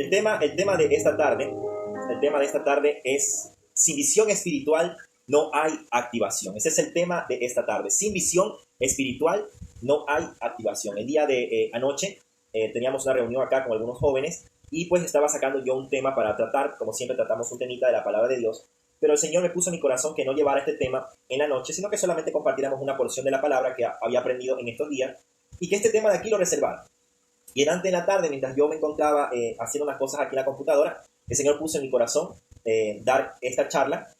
El tema de esta tarde es: sin visión espiritual no hay activación. Ese es el tema de esta tarde. Sin visión espiritual no hay activación. El día de anoche teníamos una reunión acá con algunos jóvenes y pues estaba sacando yo un tema para tratar. Como siempre tratamos un temita de la palabra de Dios, pero el Señor me puso en mi corazón que no llevara este tema en la noche, sino que solamente compartiéramos una porción de la palabra que había aprendido en estos días y que este tema de aquí lo reservara. Y antes de la tarde, mientras yo me encontraba haciendo unas cosas aquí en la computadora, el Señor puso en mi corazón dar esta charla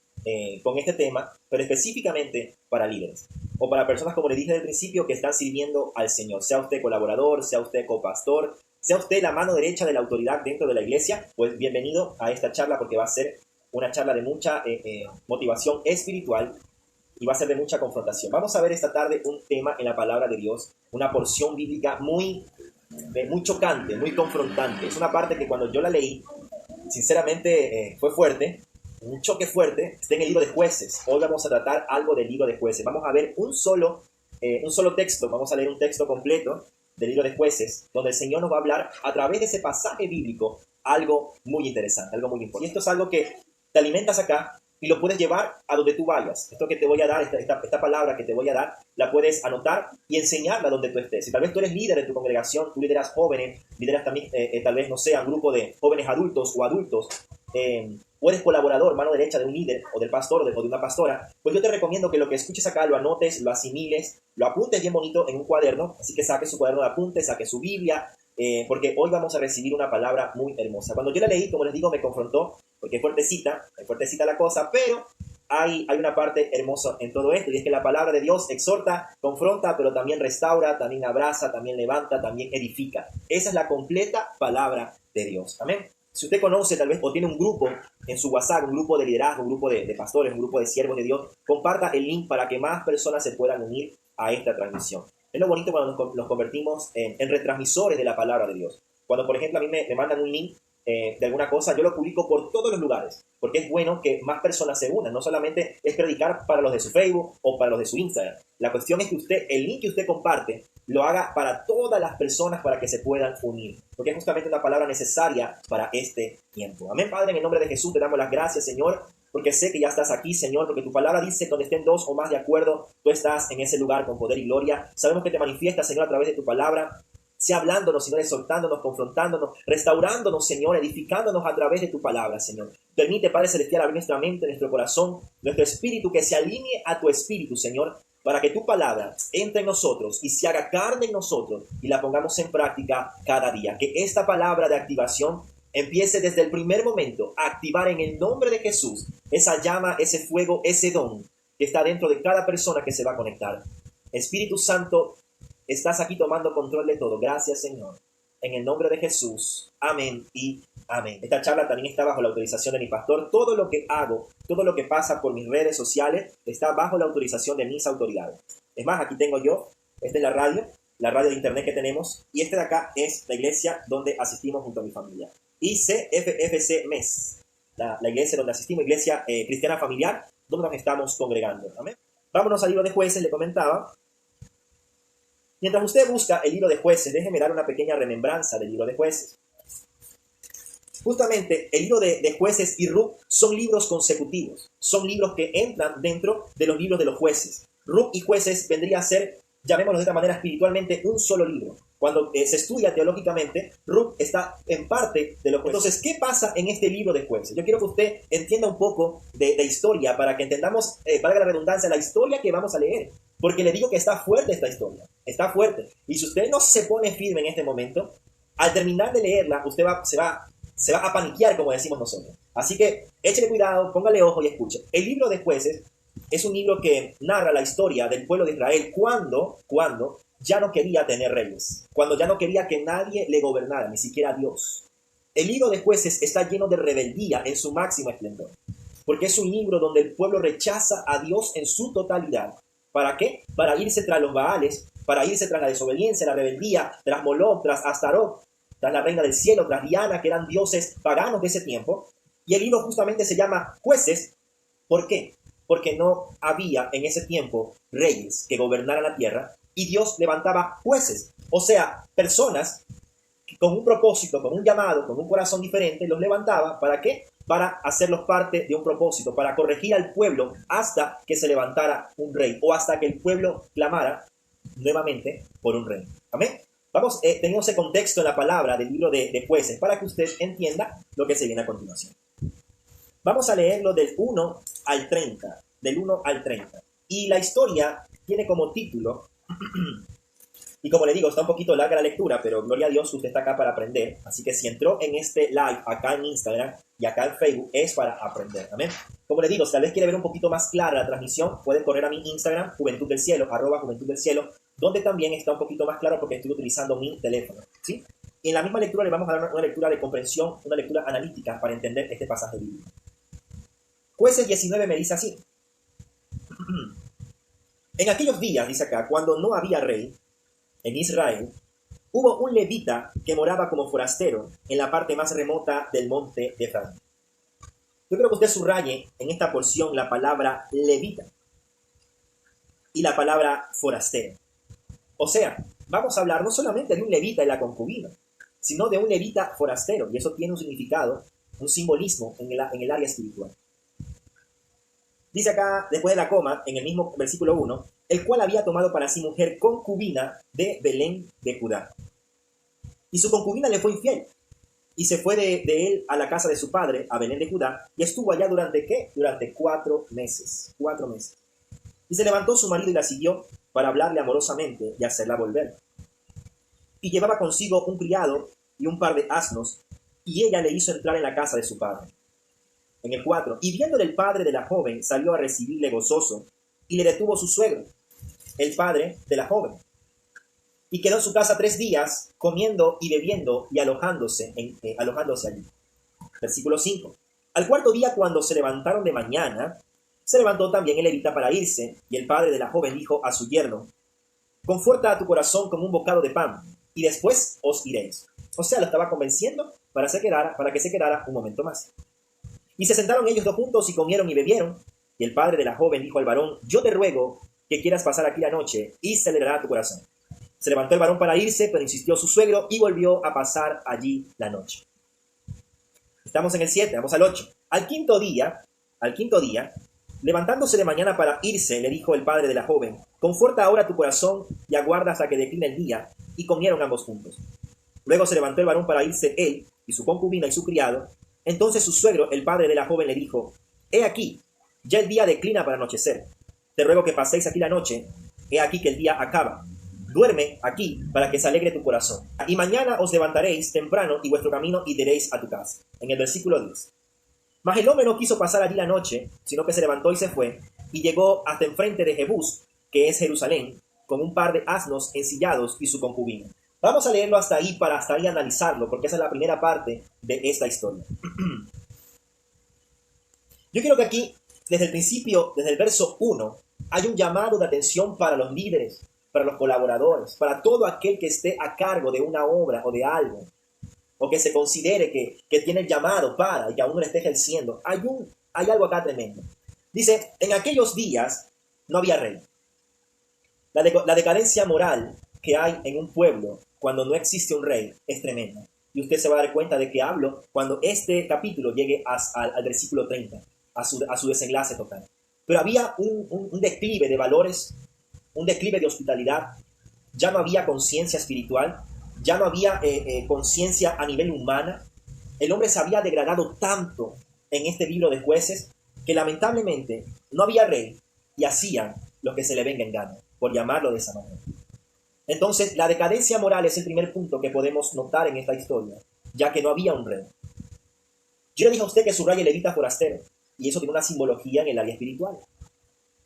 con este tema, pero específicamente para líderes o para personas, como les dije al principio, que están sirviendo al Señor. Sea usted colaborador, sea usted copastor, sea usted la mano derecha de la autoridad dentro de la iglesia, pues bienvenido a esta charla, porque va a ser una charla de mucha motivación espiritual y va a ser de mucha confrontación. Vamos a ver esta tarde un tema en la palabra de Dios, una porción bíblica muy chocante, muy confrontante. Es una parte que cuando yo la leí, sinceramente fue fuerte, un choque fuerte. Está en el libro de Jueces. Hoy vamos a tratar algo del libro de Jueces. Vamos a ver un solo texto, vamos a leer un texto completo del libro de Jueces, donde el Señor nos va a hablar a través de ese pasaje bíblico algo muy interesante, algo muy importante. Y esto es algo que te alimentas acá y lo puedes llevar a donde tú vayas. Esto que te voy a dar, esta palabra que te voy a dar, la puedes anotar y enseñarla donde tú estés. Si tal vez tú eres líder de tu congregación, tú lideras jóvenes, lideras también, tal vez, no sé, un grupo de jóvenes adultos o adultos, o eres colaborador, mano derecha de un líder o del pastor o de una pastora, pues yo te recomiendo que lo que escuches acá lo anotes, lo asimiles, lo apuntes bien bonito en un cuaderno. Así que saque su cuaderno de apuntes, saque su Biblia, porque hoy vamos a recibir una palabra muy hermosa. Cuando yo la leí, como les digo, me confrontó, porque es fuertecita la cosa, pero hay una parte hermosa en todo esto, y es que la palabra de Dios exhorta, confronta, pero también restaura, también abraza, también levanta, también edifica. Esa es la completa palabra de Dios. Amén. Si usted conoce tal vez o tiene un grupo en su WhatsApp, un grupo de liderazgo, un grupo de pastores, un grupo de siervos de Dios, comparta el link para que más personas se puedan unir a esta transmisión. Es lo bonito cuando nos convertimos en retransmisores de la palabra de Dios. Cuando, por ejemplo, a mí me mandan un link de alguna cosa, yo lo publico por todos los lugares, porque es bueno que más personas se unan. No solamente es predicar para los de su Facebook o para los de su Instagram. La cuestión es que el link que usted comparte, lo haga para todas las personas para que se puedan unir, porque es justamente una palabra necesaria para este tiempo. Amén, Padre, en el nombre de Jesús te damos las gracias, Señor, porque sé que ya estás aquí, Señor, porque tu palabra dice: donde estén dos o más de acuerdo, tú estás en ese lugar con poder y gloria. Sabemos que te manifiestas, Señor, a través de tu palabra, sea hablándonos, Señor, exhortándonos, confrontándonos, restaurándonos, Señor, edificándonos a través de tu palabra, Señor. Permite, Padre Celestial, abrir nuestra mente, nuestro corazón, nuestro espíritu, que se alinee a tu espíritu, Señor, para que tu palabra entre en nosotros y se haga carne en nosotros y la pongamos en práctica cada día. Que esta palabra de activación empiece desde el primer momento a activar en el nombre de Jesús esa llama, ese fuego, ese don que está dentro de cada persona que se va a conectar. Espíritu Santo, estás aquí tomando control de todo. Gracias, Señor. En el nombre de Jesús. Amén y amén. Esta charla también está bajo la autorización de mi pastor. Todo lo que hago, todo lo que pasa por mis redes sociales, está bajo la autorización de mis autoridades. Es más, aquí tengo yo, esta es la radio de internet que tenemos, y esta de acá es la iglesia donde asistimos junto a mi familia. ICFFC MES, la iglesia donde asistimos, iglesia cristiana familiar, donde nos estamos congregando. Amén. Vámonos al libro de Jueces, le comentaba. Mientras usted busca el libro de Jueces, déjeme dar una pequeña remembranza del libro de Jueces. Justamente el libro de Jueces y Ruc son libros consecutivos, son libros que entran dentro de los libros de los jueces. Ruc y Jueces vendría a ser, llamémoslo de esta manera, espiritualmente un solo libro. Cuando se estudia teológicamente, Ruc está en parte de los jueces. Entonces, ¿qué pasa en este libro de Jueces? Yo quiero que usted entienda un poco de historia para que entendamos, valga la redundancia, la historia que vamos a leer. Porque le digo que está fuerte esta historia, está fuerte. Y si usted no se pone firme en este momento, al terminar de leerla, usted se va a paniquear, como decimos nosotros. Así que échele cuidado, póngale ojo y escuche. El libro de Jueces es un libro que narra la historia del pueblo de Israel cuando ya no quería tener reyes, cuando ya no quería que nadie le gobernara, ni siquiera Dios. El libro de Jueces está lleno de rebeldía en su máximo esplendor, porque es un libro donde el pueblo rechaza a Dios en su totalidad. ¿Para qué? Para irse tras los Baales, para irse tras la desobediencia, la rebeldía, tras Moloch, tras Astarot, tras la reina del cielo, tras Diana, que eran dioses paganos de ese tiempo. Y el libro justamente se llama Jueces. ¿Por qué? Porque no había en ese tiempo reyes que gobernaran la tierra, y Dios levantaba jueces, o sea, personas con un propósito, con un llamado, con un corazón diferente, los levantaba. ¿Para qué? Para hacerlos parte de un propósito, para corregir al pueblo hasta que se levantara un rey o hasta que el pueblo clamara nuevamente por un rey. Amén. Vamos, tenemos ese contexto en la palabra del libro de Jueces para que usted entienda lo que se viene a continuación. Vamos a leerlo del 1 al 30, del 1 al 30. Y la historia tiene como título, y como le digo, está un poquito larga la lectura, pero gloria a Dios, usted está acá para aprender. Así que si entró en este live acá en Instagram y acá en Facebook, es para aprender. Amén. Como le digo, si tal vez quiere ver un poquito más clara la transmisión, pueden correr a mi Instagram, Juventud del Cielo, @Juventud del Cielo, donde también está un poquito más claro porque estoy utilizando mi teléfono. ¿Sí? Y en la misma lectura le vamos a dar una lectura de comprensión, una lectura analítica para entender este pasaje bíblico. Jueces 19 me dice así. En aquellos días, dice acá, cuando no había rey en Israel, hubo un levita que moraba como forastero en la parte más remota del monte de Efraín. Yo creo que usted subraye en esta porción la palabra levita y la palabra forastero. O sea, vamos a hablar no solamente de un levita y la concubina, sino de un levita forastero, y eso tiene un significado, un simbolismo en el área espiritual. Dice acá, después de la coma, en el mismo versículo 1, el cual había tomado para sí mujer concubina de Belén de Judá. Y su concubina le fue infiel, y se fue de él a la casa de su padre, a Belén de Judá, y estuvo allá durante, ¿qué? Durante 4 meses. 4 meses. Y se levantó su marido y la siguió para hablarle amorosamente y hacerla volver. Y llevaba consigo un criado y un par de asnos, y ella le hizo entrar en la casa de su padre. En el 4, y viéndole el padre de la joven, salió a recibirle gozoso, y le detuvo su suegro, el padre de la joven. Y quedó en su casa 3 días, comiendo y bebiendo y alojándose allí. Versículo 5. Al 4.º día, cuando se levantaron de mañana, se levantó también el levita para irse, y el padre de la joven dijo a su yerno, conforta a tu corazón como un bocado de pan, y después os iréis. O sea, lo estaba convenciendo para que se quedara un momento más. Y se sentaron ellos 2 juntos y comieron y bebieron. Y el padre de la joven dijo al varón, yo te ruego que quieras pasar aquí la noche y se alegrará tu corazón. Se levantó el varón para irse, pero insistió su suegro y volvió a pasar allí la noche. Estamos en el 7, vamos al 8. Al quinto día, levantándose de mañana para irse, le dijo el padre de la joven, conforta ahora tu corazón y aguarda hasta que decline el día. Y comieron ambos juntos. Luego se levantó el varón para irse él y su concubina y su criado. Entonces su suegro, el padre de la joven, le dijo, he aquí, ya el día declina para anochecer. Te ruego que paséis aquí la noche. He aquí que el día acaba. Duerme aquí para que se alegre tu corazón. Y mañana os levantaréis temprano y vuestro camino y iréis a tu casa. En el versículo 10. Mas el hombre no quiso pasar allí la noche, sino que se levantó y se fue, y llegó hasta enfrente de Jebús, que es Jerusalén, con un par de asnos ensillados y su concubina. Vamos a leerlo hasta ahí para hasta ahí analizarlo, porque esa es la primera parte de esta historia. Yo quiero que aquí, desde el principio, desde el verso 1, hay un llamado de atención para los líderes, para los colaboradores, para todo aquel que esté a cargo de una obra o de algo, o que se considere que tiene el llamado para y que aún no lo esté ejerciendo. Hay algo acá tremendo. Dice, en aquellos días no había rey. La decadencia moral que hay en un pueblo cuando no existe un rey es tremenda. Y usted se va a dar cuenta de que hablo cuando este capítulo llegue al versículo 30, a su desenlace total. Pero había un declive de valores, un declive de hospitalidad. Ya no había conciencia espiritual, ya no había conciencia a nivel humana. El hombre se había degradado tanto en este libro de Jueces que lamentablemente no había rey y hacían lo que se le venga en gana, por llamarlo de esa manera. Entonces, la decadencia moral es el primer punto que podemos notar en esta historia, ya que no había un rey. Yo le dije a usted que subraye el levita forastero, y eso tiene una simbología en el área espiritual.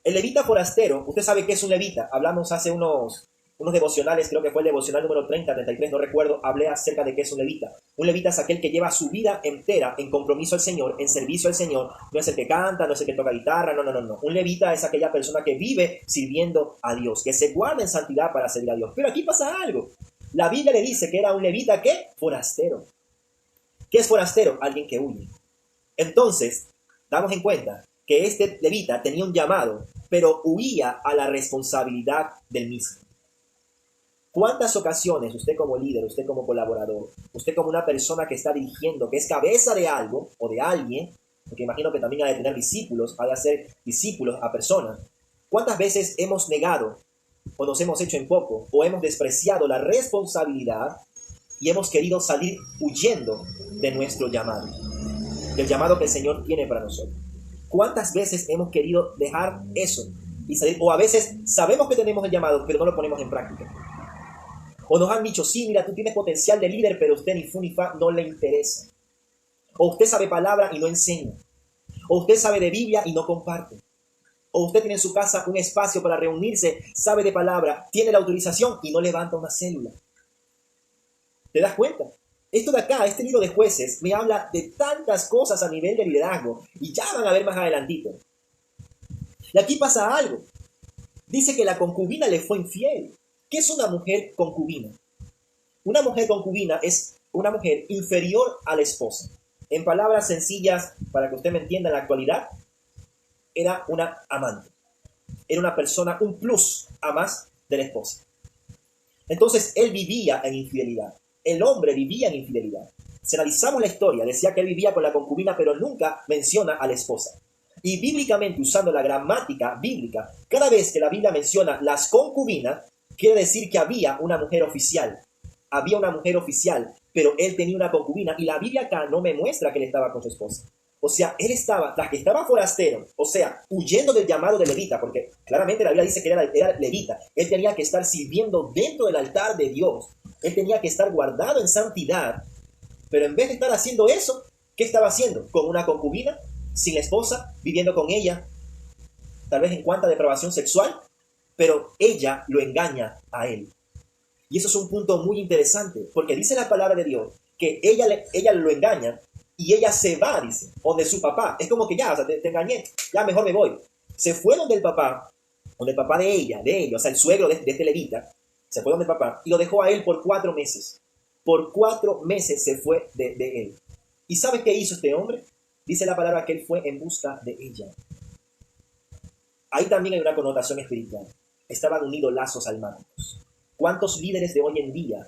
El levita forastero, usted sabe qué es un levita. Hablamos hace unos devocionales, creo que fue el devocional número 30, 33, no recuerdo, hablé acerca de qué es un levita. Un levita es aquel que lleva su vida entera en compromiso al Señor, en servicio al Señor. No es el que canta, no es el que toca guitarra, no. Un levita es aquella persona que vive sirviendo a Dios, que se guarda en santidad para servir a Dios. Pero aquí pasa algo. La Biblia le dice que era un levita, ¿qué? Forastero. ¿Qué es forastero? Alguien que huye. Entonces, damos en cuenta que este levita tenía un llamado, pero huía a la responsabilidad del mismo. ¿Cuántas ocasiones usted como líder, usted como colaborador, usted como una persona que está dirigiendo, que es cabeza de algo o de alguien, porque imagino que también ha de tener discípulos, ha de hacer discípulos a personas, cuántas veces hemos negado o nos hemos hecho en poco o hemos despreciado la responsabilidad y hemos querido salir huyendo de nuestro llamado, del llamado que el Señor tiene para nosotros? ¿Cuántas veces hemos querido dejar eso y salir? O a veces sabemos que tenemos el llamado, pero no lo ponemos en práctica. O nos han dicho, sí, mira, tú tienes potencial de líder, pero usted ni fu ni fa no le interesa. O usted sabe palabra y no enseña. O usted sabe de Biblia y no comparte. O usted tiene en su casa un espacio para reunirse, sabe de palabra, tiene la autorización y no levanta una célula. ¿Te das cuenta? Esto de acá, este libro de Jueces, me habla de tantas cosas a nivel de liderazgo y ya van a ver más adelantito. Y aquí pasa algo. Dice que la concubina le fue infiel. ¿Qué es una mujer concubina? Una mujer concubina es una mujer inferior a la esposa. En palabras sencillas, para que usted me entienda en la actualidad, era una amante. Era una persona, un plus a más de la esposa. Entonces, él vivía en infidelidad. El hombre vivía en infidelidad. Si analizamos la historia, decía que él vivía con la concubina, pero nunca menciona a la esposa. Y bíblicamente, usando la gramática bíblica, cada vez que la Biblia menciona las concubinas, quiere decir que había una mujer oficial. Había una mujer oficial, pero él tenía una concubina y la Biblia acá no me muestra que él estaba con su esposa. O sea, él estaba, tras que estaba forastero, o sea, huyendo del llamado de levita, porque claramente la Biblia dice que era levita. Él tenía que estar sirviendo dentro del altar de Dios. Él tenía que estar guardado en santidad. Pero en vez de estar haciendo eso, ¿qué estaba haciendo? Con una concubina, sin la esposa, viviendo con ella, tal vez en cuanta depravación sexual, pero ella lo engaña a él. Y eso es un punto muy interesante, porque dice la palabra de Dios que ella lo engaña y ella se va, dice, donde su papá. Es como que ya, o sea, te engañé, ya mejor me voy. Se fue donde el papá de ella, o sea, el suegro de este levita, se fue donde el papá y lo dejó a él por 4 meses. Por 4 meses se fue de él. ¿Y sabes qué hizo este hombre? Dice la palabra que él fue en busca de ella. Ahí también hay una connotación espiritual. Estaban unidos lazos almáticos. ¿Cuántos líderes de hoy en día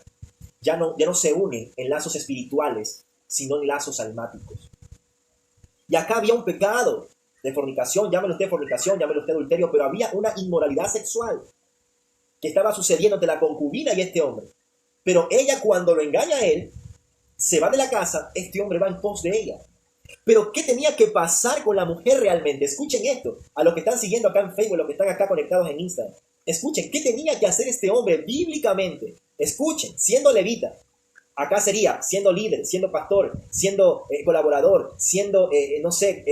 ya no se unen en lazos espirituales, sino en lazos almáticos? Y acá había un pecado de fornicación, llámelo usted fornicación, llámelo usted adulterio, pero había una inmoralidad sexual que estaba sucediendo entre la concubina y este hombre. Pero ella, cuando lo engaña a él, se va de la casa, este hombre va en pos de ella. Pero ¿qué tenía que pasar con la mujer realmente? Escuchen esto, a los que están siguiendo acá en Facebook, a los que están acá conectados en Instagram. Escuchen, ¿qué tenía que hacer este hombre bíblicamente? Escuchen, siendo levita. Acá sería siendo líder, siendo pastor, siendo colaborador, siendo,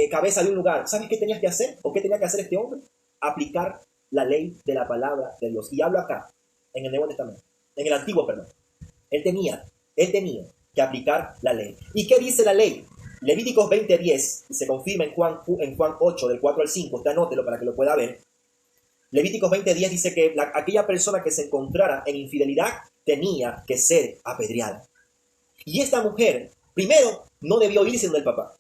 cabeza de un lugar. ¿Sabes qué tenías que hacer? ¿O qué tenía que hacer este hombre? Aplicar la ley de la palabra de Dios. Y hablo acá, en el Nuevo Testamento, en el Antiguo, perdón. Él tenía que aplicar la ley. ¿Y qué dice la ley? Levíticos 20:10, se confirma en Juan 8, del 4 al 5, usted anótelo para que lo pueda ver. Levíticos 20:10 dice que aquella persona que se encontrara en infidelidad tenía que ser apedreada. Y esta mujer, primero, no debió irse donde el papá.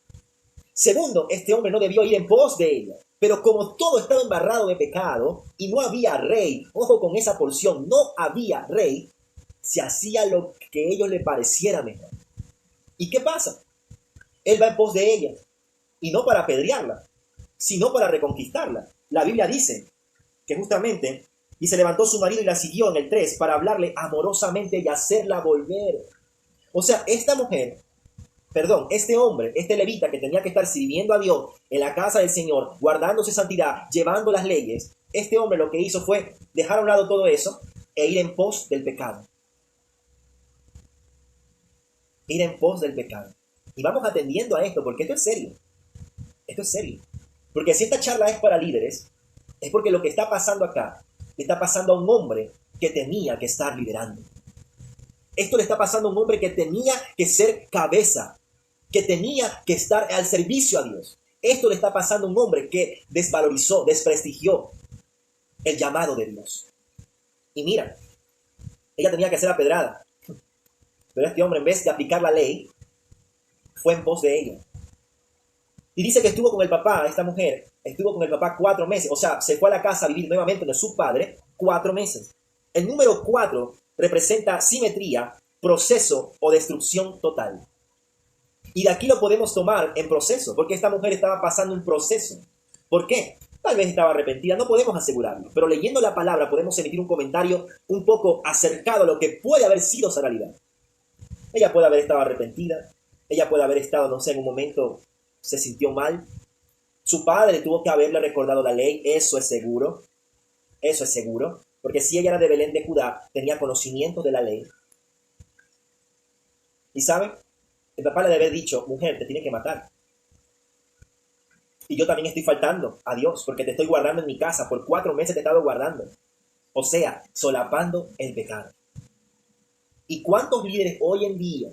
Segundo, este hombre no debió ir en pos de ella. Pero como todo estaba embarrado de pecado y no había rey, ojo con esa porción, no había rey, se hacía lo que a ellos le pareciera mejor. ¿Y qué pasa? Él va en pos de ella, y no para apedrearla, sino para reconquistarla. La Biblia dice que justamente, y se levantó su marido y la siguió en el 3 para hablarle amorosamente y hacerla volver. O sea, este hombre, este levita que tenía que estar sirviendo a Dios en la casa del Señor, guardándose santidad, llevando las leyes, este hombre lo que hizo fue dejar a un lado todo eso e ir en pos del pecado. Ir en pos del pecado. Y vamos atendiendo a esto, porque esto es serio. Esto es serio. Porque si esta charla es para líderes, es porque lo que está pasando acá, le está pasando a un hombre que tenía que estar liderando. Esto le está pasando a un hombre que tenía que ser cabeza, que tenía que estar al servicio a Dios. Esto le está pasando a un hombre que desvalorizó, desprestigió el llamado de Dios. Y mira, ella tenía que ser apedrada. Pero este hombre, en vez de aplicar la ley, fue en pos de ella. Y dice que estuvo con el papá, esta mujer, estuvo con el papá 4 meses. O sea, se fue a la casa a vivir nuevamente de su padre 4 meses. El número 4 representa simetría, proceso o destrucción total. Y de aquí lo podemos tomar en proceso, porque esta mujer estaba pasando un proceso. ¿Por qué? Tal vez estaba arrepentida, no podemos asegurarlo, pero leyendo la palabra podemos emitir un comentario un poco acercado a lo que puede haber sido esa realidad. Ella puede haber estado arrepentida, ella puede haber estado, no sé, en un momento se sintió mal. Su padre tuvo que haberle recordado la ley, eso es seguro, porque si ella era de Belén de Judá, tenía conocimiento de la ley. Y ¿saben? El papá le debe haber dicho, mujer, te tiene que matar. Y yo también estoy faltando a Dios porque te estoy guardando en mi casa. Por 4 meses te he estado guardando. O sea, solapando el pecado. ¿Y cuántos líderes hoy en día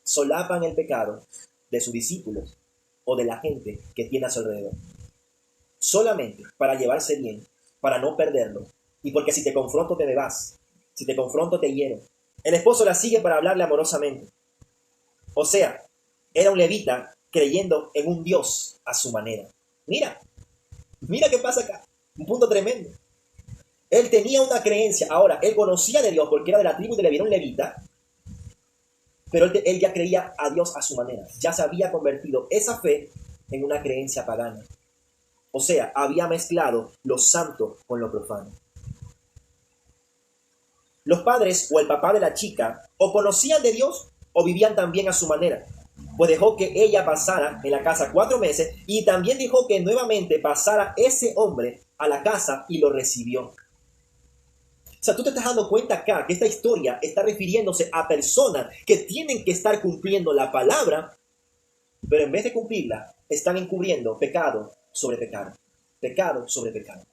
solapan el pecado de sus discípulos o de la gente que tiene a su alrededor? Solamente para llevarse bien, para no perderlo. Y porque si te confronto te me vas. Si te confronto te hiero. El esposo la sigue para hablarle amorosamente. O sea, era un levita creyendo en un Dios a su manera. Mira qué pasa acá. Un punto tremendo. Él tenía una creencia. Ahora, él conocía de Dios porque era de la tribu de Leví, era un levita. Pero él ya creía a Dios a su manera. Ya se había convertido esa fe en una creencia pagana. O sea, había mezclado lo santo con lo profano. Los padres o el papá de la chica o conocían de Dios o vivían también a su manera. Pues dejó que ella pasara en la casa 4 meses y también dejó que nuevamente pasara ese hombre a la casa y lo recibió. O sea, tú te estás dando cuenta acá que esta historia está refiriéndose a personas que tienen que estar cumpliendo la palabra, pero en vez de cumplirla, están encubriendo pecado sobre pecado. Pecado sobre pecado.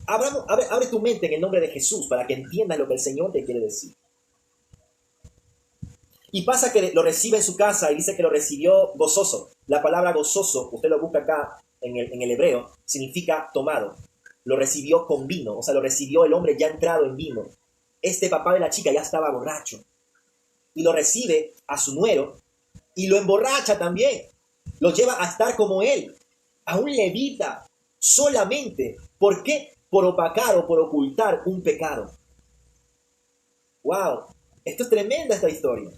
Abre tu mente en el nombre de Jesús para que entiendas lo que el Señor te quiere decir. Y pasa que lo recibe en su casa y dice que lo recibió gozoso. La palabra gozoso, usted lo busca acá en el hebreo, significa tomado. Lo recibió con vino, o sea, lo recibió el hombre ya entrado en vino. Este papá de la chica ya estaba borracho. Y lo recibe a su nuero y lo emborracha también. Lo lleva a estar como él, a un levita, solamente. ¿Por qué? Por opacar o por ocultar un pecado. ¡Wow! Esto es tremenda esta historia.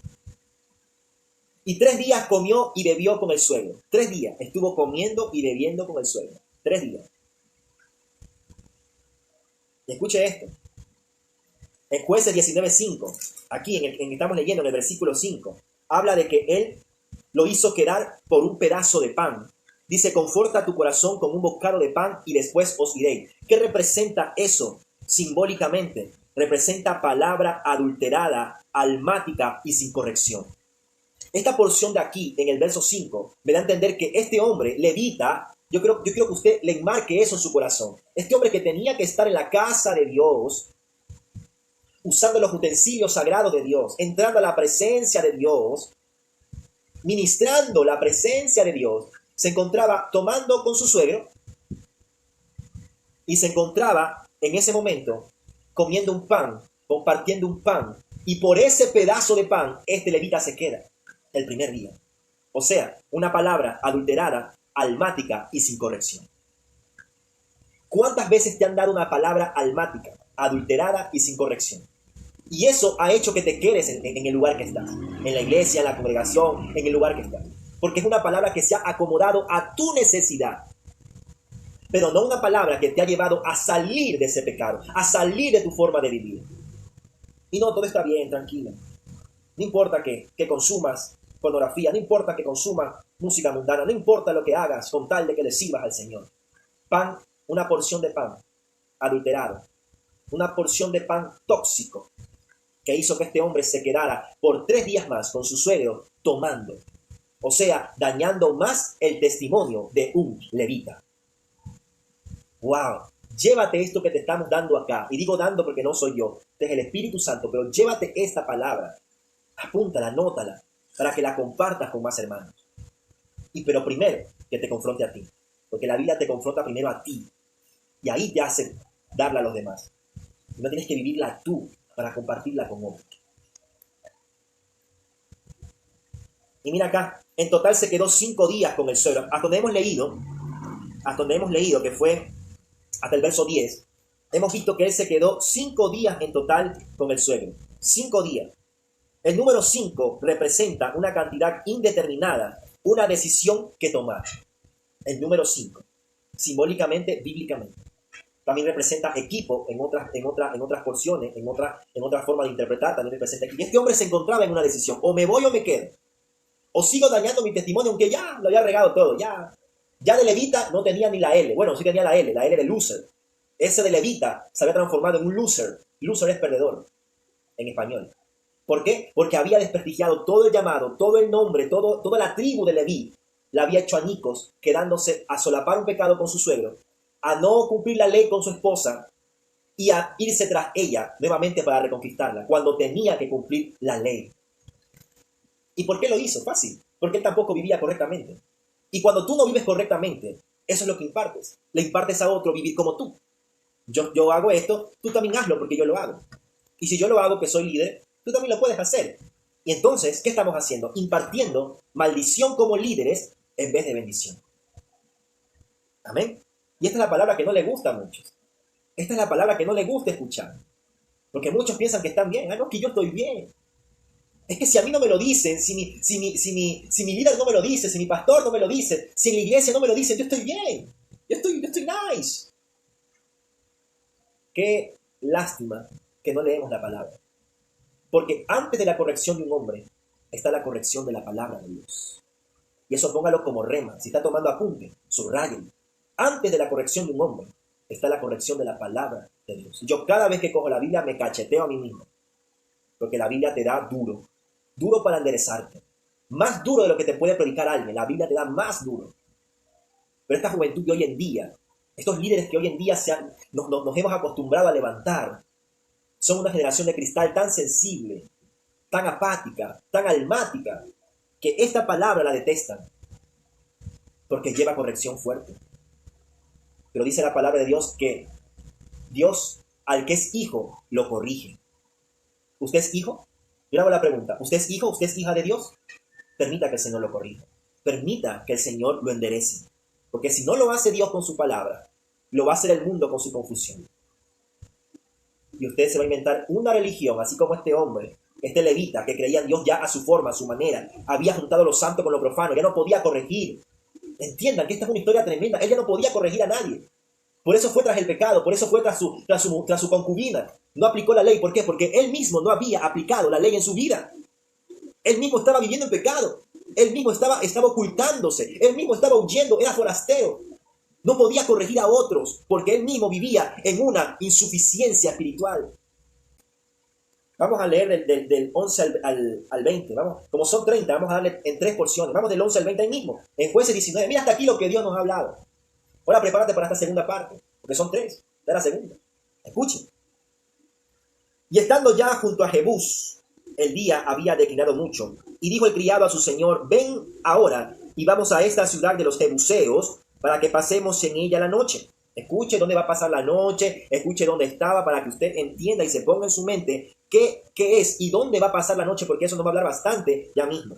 Y 3 días comió y bebió con el suegro. 3 días estuvo comiendo y bebiendo con el suegro. 3 días. Y escuche esto. En Jueces 19:5, aquí estamos leyendo en el versículo 5, habla de que él lo hizo quedar por un pedazo de pan. Dice, conforta tu corazón con un bocado de pan y después os iréis. ¿Qué representa eso simbólicamente? Representa palabra adulterada, almática y sin corrección. Esta porción de aquí, en el verso 5, me da a entender que este hombre, levita, yo quiero que usted le enmarque eso en su corazón. Este hombre que tenía que estar en la casa de Dios, usando los utensilios sagrados de Dios, entrando a la presencia de Dios, ministrando la presencia de Dios, se encontraba tomando con su suegro y se encontraba en ese momento comiendo un pan, compartiendo un pan, y por ese pedazo de pan, este levita se queda el primer día. O sea, una palabra adulterada, almática y sin corrección. ¿Cuántas veces te han dado una palabra almática, adulterada y sin corrección? Y eso ha hecho que te quedes en el lugar que estás, en la iglesia, en la congregación, en el lugar que estás. Porque es una palabra que se ha acomodado a tu necesidad, pero no una palabra que te ha llevado a salir de ese pecado, a salir de tu forma de vivir. Y no, todo está bien, tranquilo. No importa que consumas pornografía, no importa que consumas música mundana, no importa lo que hagas con tal de que le sirvas al Señor. Pan, una porción de pan adulterado, una porción de pan tóxico que hizo que este hombre se quedara por 3 días más con su suegro tomando. O sea, dañando más el testimonio de un levita. ¡Wow! Llévate esto que te estamos dando acá. Y digo dando porque no soy yo. Este es el Espíritu Santo. Pero llévate esta palabra. Apúntala, anótala. Para que la compartas con más hermanos. Pero primero, que te confronte a ti. Porque la Biblia te confronta primero a ti. Y ahí te hace darla a los demás. Y no tienes que vivirla tú para compartirla con otros. Y mira acá. En total se quedó 5 días con el suegro. Hasta donde hemos leído que fue hasta el verso 10, hemos visto que él se quedó 5 días en total con el suegro. 5 días. El número 5 representa una cantidad indeterminada, una decisión que tomar. El número 5, simbólicamente, bíblicamente. También representa equipo en otras porciones, en otra forma de interpretar, también representa equipo. Y este hombre se encontraba en una decisión, o me voy o me quedo. O sigo dañando mi testimonio, aunque ya lo había regado todo, ya de levita no tenía ni la L. Bueno, sí tenía la L de loser. Ese de levita se había transformado en un loser. Loser es perdedor, en español. ¿Por qué? Porque había desprestigiado todo el llamado, todo el nombre, toda la tribu de Leví. La había hecho añicos, quedándose a solapar un pecado con su suegro, a no cumplir la ley con su esposa y a irse tras ella nuevamente para reconquistarla, cuando tenía que cumplir la ley. ¿Y por qué lo hizo? Fácil. Porque él tampoco vivía correctamente. Y cuando tú no vives correctamente, eso es lo que impartes. Le impartes a otro vivir como tú. Yo hago esto, tú también hazlo porque yo lo hago. Y si yo lo hago, que soy líder, tú también lo puedes hacer. Y entonces, ¿qué estamos haciendo? Impartiendo maldición como líderes en vez de bendición. Amén. Y esta es la palabra que no le gusta a muchos. Esta es la palabra que no le gusta escuchar. Porque muchos piensan que están bien. No, que yo estoy bien. Es que si a mí no me lo dicen, si mi líder no me lo dice, si mi pastor no me lo dice, si en la iglesia no me lo dicen, yo estoy bien. Yo estoy nice. Qué lástima que no leemos la palabra. Porque antes de la corrección de un hombre está la corrección de la palabra de Dios. Y eso póngalo como rema. Si está tomando apunte, subrayen. Antes de la corrección de un hombre está la corrección de la palabra de Dios. Yo cada vez que cojo la Biblia me cacheteo a mí mismo. Porque la Biblia te da duro. Duro para enderezarte. Más duro de lo que te puede predicar alguien. La Biblia te da más duro. Pero esta juventud que hoy en día, estos líderes que hoy en día nos hemos acostumbrado a levantar, son una generación de cristal tan sensible, tan apática, tan almática, que esta palabra la detestan. Porque lleva corrección fuerte. Pero dice la palabra de Dios que Dios al que es hijo lo corrige. ¿Usted es hijo? Yo hago la pregunta. ¿Usted es hijo? ¿Usted es hija de Dios? Permita que el Señor lo corrija. Permita que el Señor lo enderece. Porque si no lo hace Dios con su palabra, lo va a hacer el mundo con su confusión. Y usted se va a inventar una religión, así como este hombre, este levita, que creía en Dios ya a su forma, a su manera. Había juntado lo santo con lo profano. Ya no podía corregir. Entiendan que esta es una historia tremenda. Él ya no podía corregir a nadie. Por eso fue tras el pecado, por eso fue tras su concubina. No aplicó la ley. ¿Por qué? Porque él mismo no había aplicado la ley en su vida. Él mismo estaba viviendo en pecado. Él mismo estaba ocultándose. Él mismo estaba huyendo. Era forastero. No podía corregir a otros porque él mismo vivía en una insuficiencia espiritual. Vamos a leer del 11 al 20. Vamos, como son 30, vamos a darle en 3 porciones. Vamos del 11 al 20 ahí mismo. En Jueces 19. Mira hasta aquí lo que Dios nos ha hablado. Ahora prepárate para esta segunda parte, porque son 3. Esta es la segunda. Escuchen. Y estando ya junto a Jebús, el día había declinado mucho. Y dijo el criado a su señor: ven ahora y vamos a esta ciudad de los Jebuseos para que pasemos en ella la noche. Escuche dónde va a pasar la noche, escuche dónde estaba para que usted entienda y se ponga en su mente qué es y dónde va a pasar la noche, porque eso nos va a hablar bastante ya mismo.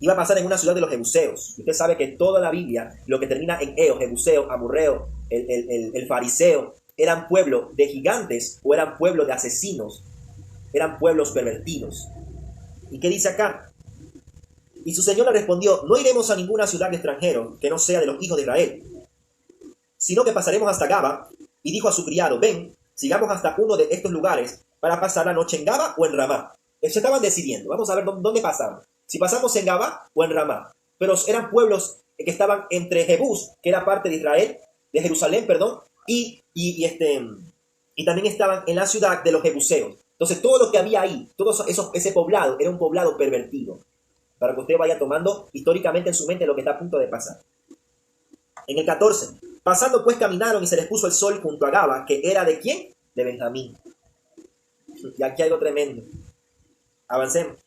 Iba a pasar en una ciudad de los Jebuseos. Usted sabe que toda la Biblia, lo que termina en Eo, Jebuseo, Amorreo, el fariseo, eran pueblos de gigantes o eran pueblos de asesinos. Eran pueblos pervertidos. ¿Y qué dice acá? Y su señor le respondió: no iremos a ninguna ciudad de extranjeros que no sea de los hijos de Israel, sino que pasaremos hasta Gaba. Y dijo a su criado: ven, sigamos hasta uno de estos lugares para pasar la noche en Gaba o en Ramá. Se estaban decidiendo. Vamos a ver dónde pasamos. Si pasamos en Gaba o en Ramá. Pero eran pueblos que estaban entre Jebús, que era parte de Israel, de Jerusalén, perdón, y también estaban en la ciudad de los Jebuseos. Entonces todo lo que había ahí, ese poblado, era un poblado pervertido. Para que usted vaya tomando históricamente en su mente lo que está a punto de pasar. En el 14. Pasando pues caminaron y se les puso el sol junto a Gaba, que era ¿de quién? De Benjamín. Y aquí hay algo tremendo. Avancemos.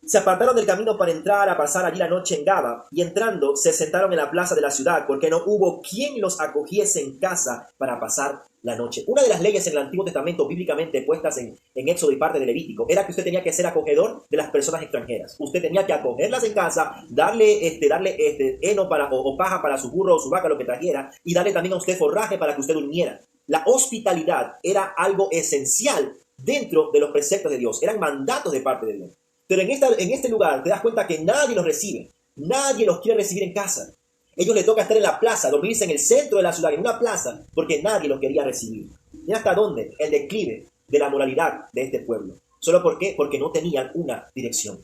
Se apartaron del camino para entrar a pasar allí la noche en Gaba, y entrando se sentaron en la plaza de la ciudad, porque no hubo quien los acogiese en casa para pasar la noche. Una de las leyes en el Antiguo Testamento bíblicamente puestas en Éxodo y parte de Levítico era que usted tenía que ser acogedor de las personas extranjeras. Usted tenía que acogerlas en casa, darle heno o paja para su burro o su vaca, lo que trajera, y darle también a usted forraje para que usted durmiera. La hospitalidad era algo esencial dentro de los preceptos de Dios. Eran mandatos de parte de Dios. Pero en este lugar te das cuenta que nadie los recibe. Nadie los quiere recibir en casa. Ellos les toca estar en la plaza, dormirse en el centro de la ciudad, en una plaza, porque nadie los quería recibir. ¿Y hasta dónde? El declive de la moralidad de este pueblo. ¿Solo por qué? Porque no tenían una dirección.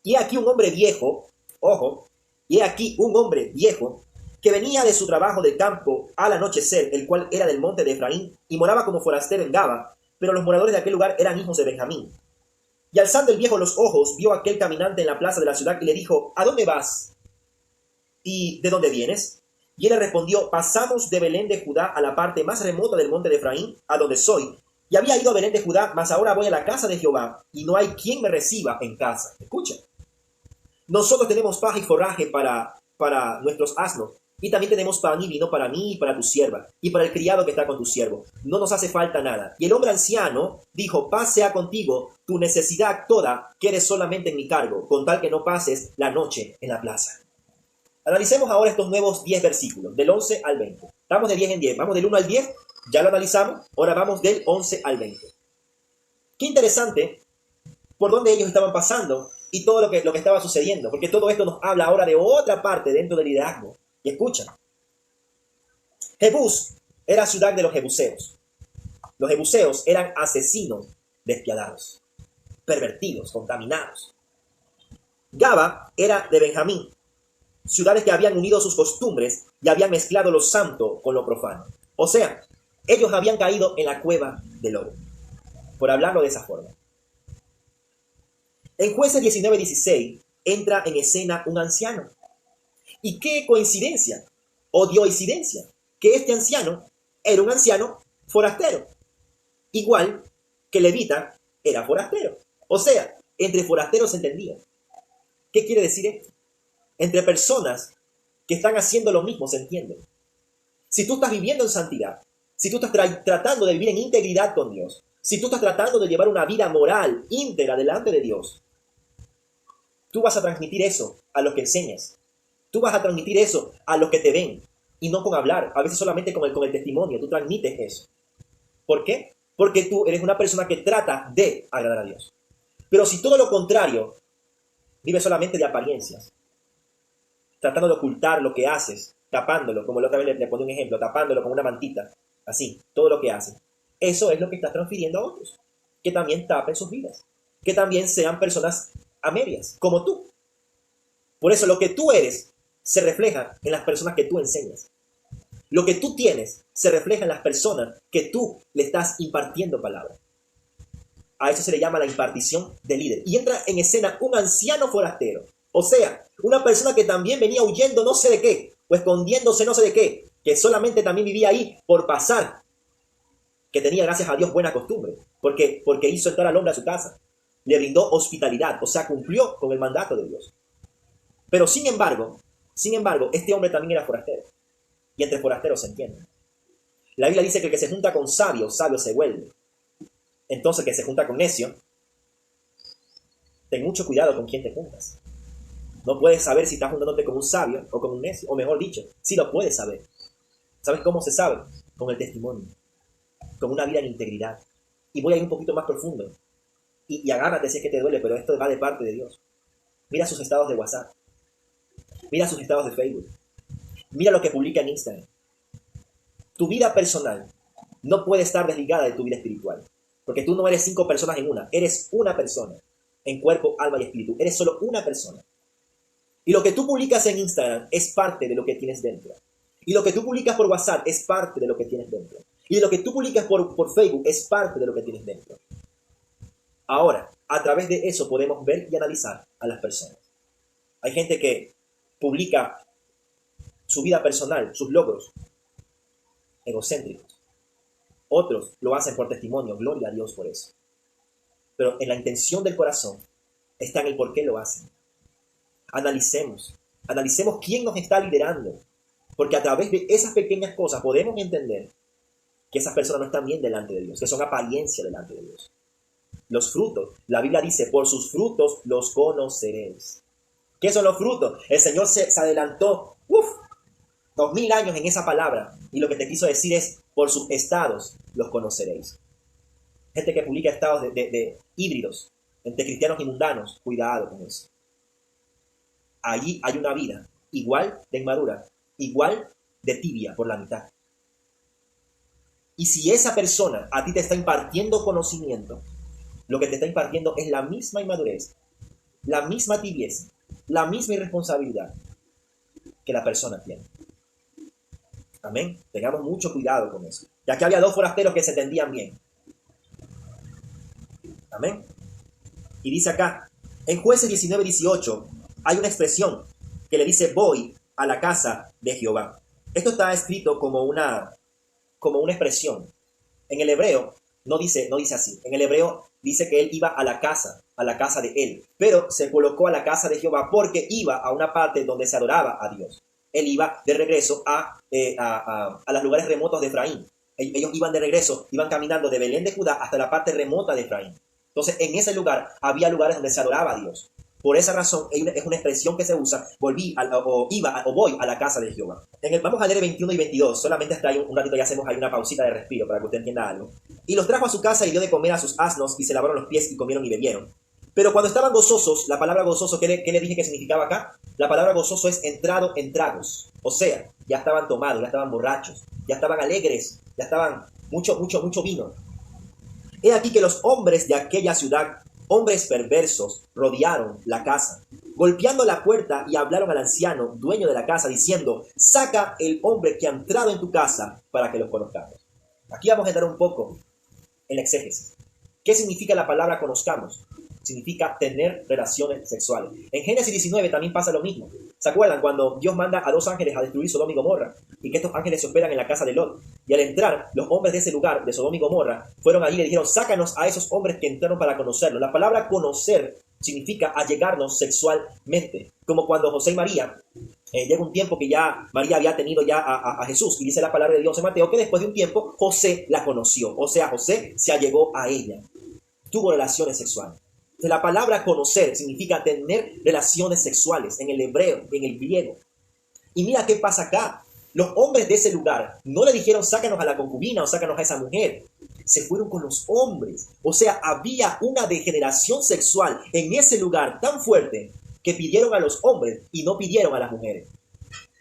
Y aquí un hombre viejo, ojo, y aquí un hombre viejo que venía de su trabajo de campo al anochecer, el cual era del monte de Efraín, y moraba como forastero en Gaba, pero los moradores de aquel lugar eran hijos de Benjamín. Y alzando el viejo los ojos, vio a aquel caminante en la plaza de la ciudad y le dijo, ¿a dónde vas? ¿Y de dónde vienes? Y él le respondió, pasamos de Belén de Judá a la parte más remota del monte de Efraín, a donde soy, y había ido a Belén de Judá, mas ahora voy a la casa de Jehová, y no hay quien me reciba en casa. Escucha, nosotros tenemos paja y forraje para nuestros asnos, y también tenemos pan y vino para mí y para tu sierva, y para el criado que está con tu siervo. No nos hace falta nada. Y el hombre anciano dijo, paz sea contigo, tu necesidad toda quede solamente en mi cargo, con tal que no pases la noche en la plaza. Analicemos ahora estos nuevos 10 versículos, del 11 al 20. Estamos de 10 en 10, vamos del 1 al 10, ya lo analizamos, ahora vamos del 11 al 20. Qué interesante por dónde ellos estaban pasando y todo lo que estaba sucediendo, porque todo esto nos habla ahora de otra parte dentro del liderazgo. Y escucha, Jebús era ciudad de los jebuseos. Los jebuseos eran asesinos despiadados, pervertidos, contaminados. Gaba era de Benjamín, ciudades que habían unido sus costumbres y habían mezclado lo santo con lo profano. O sea, ellos habían caído en la cueva del lobo, por hablarlo de esa forma. En Jueces 19:16 entra en escena un anciano. Y qué coincidencia, o dioincidencia, que este anciano era un anciano forastero, igual que levita era forastero. O sea, entre forasteros se entendía. ¿Qué quiere decir esto? Entre personas que están haciendo lo mismo se entienden. Si tú estás viviendo en santidad, si tú estás tratando de vivir en integridad con Dios, si tú estás tratando de llevar una vida moral íntegra delante de Dios, tú vas a transmitir eso a los que enseñas. Tú vas a transmitir eso a los que te ven. Y no con hablar, a veces solamente con el testimonio. Tú transmites eso. ¿Por qué? Porque tú eres una persona que trata de agradar a Dios. Pero si todo lo contrario, vives solamente de apariencias, tratando de ocultar lo que haces, tapándolo, como la otra vez le pone un ejemplo, tapándolo con una mantita, así, todo lo que haces. Eso es lo que estás transfiriendo a otros, que también tapen sus vidas, que también sean personas a medias, como tú. Por eso lo que tú eres se refleja en las personas que tú enseñas. Lo que tú tienes se refleja en las personas que tú le estás impartiendo palabra. A eso se le llama la impartición de líder. Y entra en escena un anciano forastero. O sea, una persona que también venía huyendo no sé de qué, o escondiéndose no sé de qué, que solamente también vivía ahí por pasar, que tenía, gracias a Dios, buena costumbre, porque hizo entrar al hombre a su casa, le brindó hospitalidad, o sea, cumplió con el mandato de Dios. Pero sin embargo, este hombre también era forastero, y entre forasteros se entiende. La Biblia dice que el que se junta con sabio, sabio se vuelve. Entonces, el que se junta con necio, ten mucho cuidado con quién te juntas. No puedes saber si estás juntándote con un sabio o con un necio, o mejor dicho, sí lo puedes saber. ¿Sabes cómo se sabe? Con el testimonio, con una vida en integridad. Y voy a ir un poquito más profundo. Y agárrate si es que te duele, pero esto va de parte de Dios. Mira sus estados de WhatsApp. Mira sus estados de Facebook. Mira lo que publica en Instagram. Tu vida personal no puede estar desligada de tu vida espiritual. Porque tú no eres 5 personas en una. Eres una persona. En cuerpo, alma y espíritu. Eres solo una persona. Y lo que tú publicas en Instagram es parte de lo que tienes dentro. Y lo que tú publicas por WhatsApp es parte de lo que tienes dentro. Y lo que tú publicas por Facebook es parte de lo que tienes dentro. Ahora, a través de eso podemos ver y analizar a las personas. Hay gente que publica su vida personal, sus logros, egocéntricos. Otros lo hacen por testimonio, gloria a Dios por eso. Pero en la intención del corazón está en el por qué lo hacen. Analicemos quién nos está liderando, porque a través de esas pequeñas cosas podemos entender que esas personas no están bien delante de Dios, que son apariencia delante de Dios. Los frutos, la Biblia dice, por sus frutos los conoceréis. ¿Qué son los frutos? El Señor se adelantó, 2000 años en esa palabra. Y lo que te quiso decir es, por sus estados los conoceréis. Gente que publica estados de híbridos entre cristianos y mundanos. Cuidado con eso. Allí hay una vida igual de inmadura, igual de tibia por la mitad. Y si esa persona a ti te está impartiendo conocimiento, lo que te está impartiendo es la misma inmadurez, la misma tibieza, la misma irresponsabilidad que la persona tiene. Amén. Tengamos mucho cuidado con eso. Ya que había dos forasteros que se entendían bien. Amén. Y dice acá, en Jueces 19:18, hay una expresión que le dice, voy a la casa de Jehová. Esto está escrito como una expresión. En el hebreo no dice así. En el hebreo dice que él iba a la casa de él. Pero se colocó a la casa de Jehová porque iba a una parte donde se adoraba a Dios. Él iba de regreso a los lugares remotos de Efraín. Ellos iban de regreso, iban caminando de Belén de Judá hasta la parte remota de Efraín. Entonces, en ese lugar había lugares donde se adoraba a Dios. Por esa razón, es una expresión que se usa, voy a la casa de Jehová. Vamos a leer 21 y 22, solamente hasta ahí un ratito ya hacemos ahí una pausita de respiro para que usted entienda algo. Y los trajo a su casa y dio de comer a sus asnos y se lavaron los pies y comieron y bebieron. Pero cuando estaban gozosos, la palabra gozoso, ¿qué le dije que significaba acá? La palabra gozoso es entrado en tragos. O sea, ya estaban tomados, ya estaban borrachos, ya estaban alegres, ya estaban mucho vino. He aquí que los hombres de aquella ciudad, hombres perversos, rodearon la casa, golpeando la puerta y hablaron al anciano, dueño de la casa, diciendo, saca el hombre que ha entrado en tu casa para que lo conozcamos. Aquí vamos a entrar un poco en la exégesis. ¿Qué significa la palabra conozcamos? Significa tener relaciones sexuales. En Génesis 19 también pasa lo mismo. ¿Se acuerdan cuando Dios manda a 2 ángeles a destruir Sodoma y Gomorra? Y que estos ángeles se hospedan en la casa de Lot. Y al entrar, los hombres de ese lugar, de Sodoma y Gomorra, fueron allí y le dijeron, sácanos a esos hombres que entraron para conocerlos. La palabra conocer significa allegarnos sexualmente. Como cuando José y María, llega un tiempo que ya María había tenido ya a Jesús. Y dice la palabra de Dios en Mateo que después de un tiempo José la conoció. O sea, José se allegó a ella. Tuvo relaciones sexuales. La palabra conocer significa tener relaciones sexuales en el hebreo, en el griego. Y mira qué pasa acá. Los hombres de ese lugar no le dijeron sácanos a la concubina o sácanos a esa mujer. Se fueron con los hombres. O sea, había una degeneración sexual en ese lugar tan fuerte que pidieron a los hombres y no pidieron a las mujeres.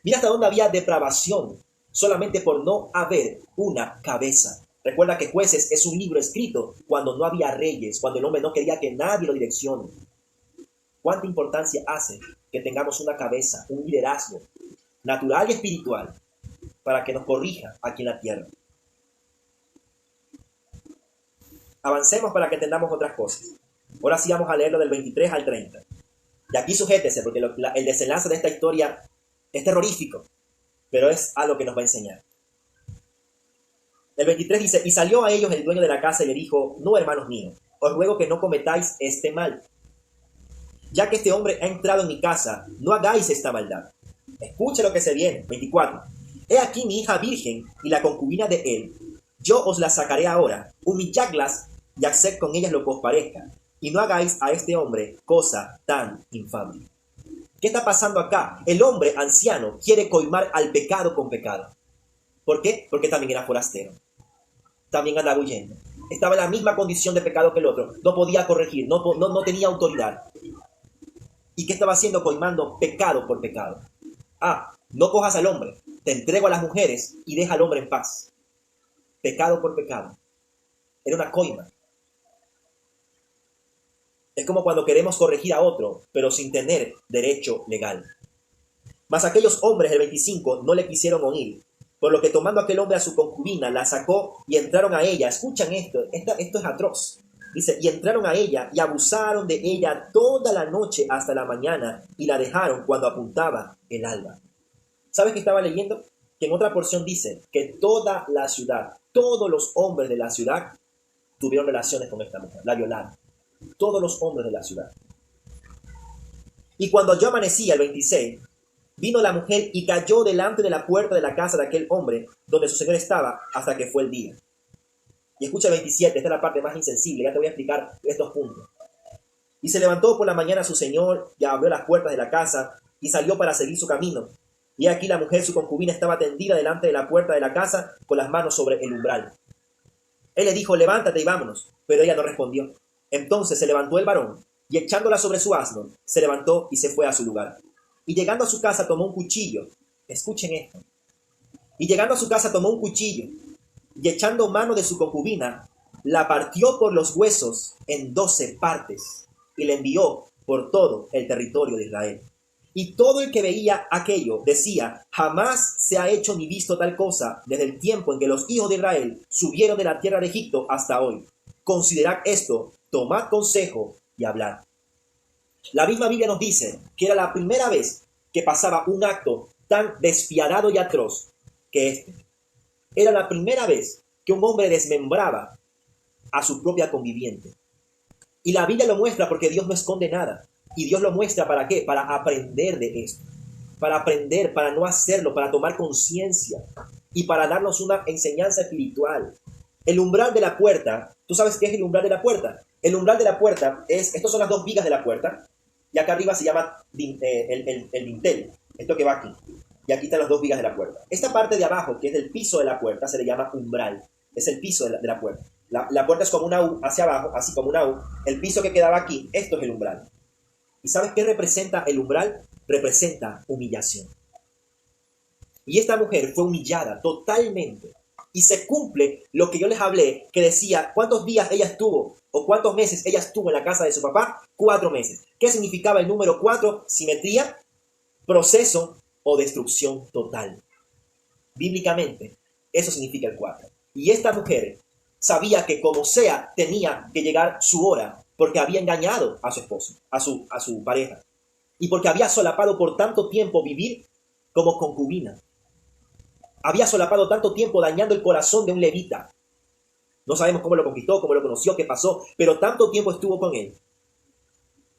Mira hasta dónde había depravación solamente por no haber una cabeza. Recuerda que Jueces es un libro escrito cuando no había reyes, cuando el hombre no quería que nadie lo direccione. ¿Cuánta importancia hace que tengamos una cabeza, un liderazgo natural y espiritual para que nos corrija aquí en la tierra? Avancemos para que entendamos otras cosas. Ahora sí vamos a leerlo del 23 al 30. Y aquí sujétese porque el desenlace de esta historia es terrorífico, pero es algo que nos va a enseñar. El 23 dice, y salió a ellos el dueño de la casa y le dijo, no, hermanos míos, os ruego que no cometáis este mal. Ya que este hombre ha entrado en mi casa, no hagáis esta maldad. Escuche lo que se viene. 24. He aquí mi hija virgen y la concubina de él. Yo os la sacaré ahora, humilladlas y haced con ellas lo que os parezca. Y no hagáis a este hombre cosa tan infame. ¿Qué está pasando acá? El hombre anciano quiere coimar al pecado con pecado. ¿Por qué? Porque también era forastero. También andaba huyendo. Estaba en la misma condición de pecado que el otro. No podía corregir, no tenía autoridad. ¿Y qué estaba haciendo? Coimando pecado por pecado. No cojas al hombre, te entrego a las mujeres y deja al hombre en paz. Pecado por pecado. Era una coima. Es como cuando queremos corregir a otro, pero sin tener derecho legal. Mas aquellos hombres, el 25, no le quisieron oír. Por lo que tomando aquel hombre a su concubina, la sacó y entraron a ella. Escuchan esto es atroz. Dice, y entraron a ella y abusaron de ella toda la noche hasta la mañana y la dejaron cuando apuntaba el alba. ¿Sabes qué estaba leyendo? Que en otra porción dice que toda la ciudad, todos los hombres de la ciudad tuvieron relaciones con esta mujer, la violaron. Todos los hombres de la ciudad. Y cuando ya amanecía, el 26, vino la mujer y cayó delante de la puerta de la casa de aquel hombre donde su señor estaba hasta que fue el día. Y escucha el 27, esta es la parte más insensible, ya te voy a explicar estos puntos. Y se levantó por la mañana su señor y abrió las puertas de la casa y salió para seguir su camino. Y aquí la mujer, su concubina, estaba tendida delante de la puerta de la casa con las manos sobre el umbral. Él le dijo, levántate y vámonos, pero ella no respondió. Entonces se levantó el varón, y echándola sobre su asno, se levantó y se fue a su lugar. Y llegando a su casa tomó un cuchillo. Escuchen esto. Y llegando a su casa tomó un cuchillo, y echando mano de su concubina, la partió por los huesos en 12 partes, y la envió por todo el territorio de Israel. Y todo el que veía aquello decía, jamás se ha hecho ni visto tal cosa desde el tiempo en que los hijos de Israel subieron de la tierra de Egipto hasta hoy. Considerad esto, tomad consejo y hablad. La misma Biblia nos dice que era la primera vez que pasaba un acto tan despiadado y atroz que este. Era la primera vez que un hombre desmembraba a su propia conviviente. Y la Biblia lo muestra porque Dios no esconde nada. Y Dios lo muestra ¿para qué? Para aprender de esto. Para aprender, para no hacerlo, para tomar conciencia y para darnos una enseñanza espiritual. El umbral de la puerta, ¿tú sabes qué es el umbral de la puerta? El umbral de la puerta estas son las 2 vigas de la puerta, y acá arriba se llama el dintel, esto que va aquí. Y aquí están las 2 vigas de la puerta. Esta parte de abajo, que es del piso de la puerta, se le llama umbral. Es el piso de la puerta. La puerta es como una U hacia abajo, así como una U. El piso que quedaba aquí, esto es el umbral. ¿Y sabes qué representa el umbral? Representa humillación. Y esta mujer fue humillada totalmente. Y se cumple lo que yo les hablé, que decía cuántos días ella estuvo o cuántos meses ella estuvo en la casa de su papá. 4 meses. ¿Qué significaba el número 4? Simetría, proceso o destrucción total. Bíblicamente, eso significa el 4. Y esta mujer sabía que como sea tenía que llegar su hora, porque había engañado a su esposo, a su pareja, y porque había solapado por tanto tiempo vivir como concubina. Había solapado tanto tiempo dañando el corazón de un levita. No sabemos cómo lo conquistó, cómo lo conoció, qué pasó, pero tanto tiempo estuvo con él